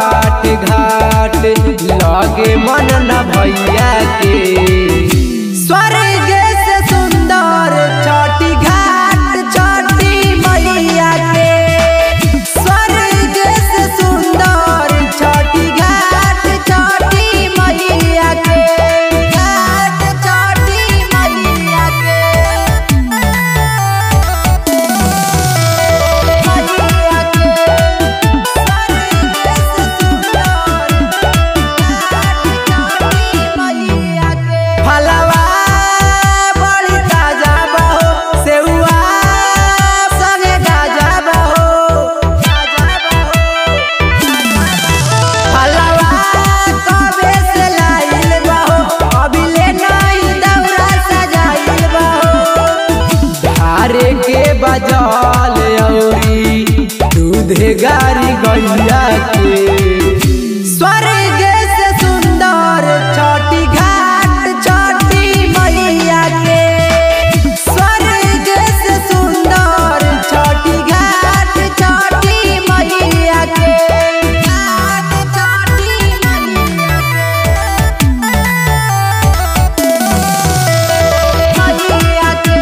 बाट घाट लगे मन न भैया के। स्वर्ग से सुंदर छठी घाट छठी मैया के। स्वर्ग से सुंदर छठी घाट छठी मैया के। घाट छठी मैया के। फलवा बड़ी ताजा बहो सेउआ संगे गाजा बहो। फलवा कबे से लाइल बहो अभी ले नहीं दौरा सजाइल बहो। धारे के बजल औरी दूध गारी गैया के। स्वर्ग से सुंदर छठी घाट छठी मैया के। स्वर्ग से सुंदर छठी घाट छठी मैया के। घाट छठी मैया के। मैया के।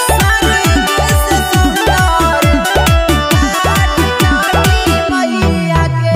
स्वर्ग से सुंदर घाट छठी मैया के।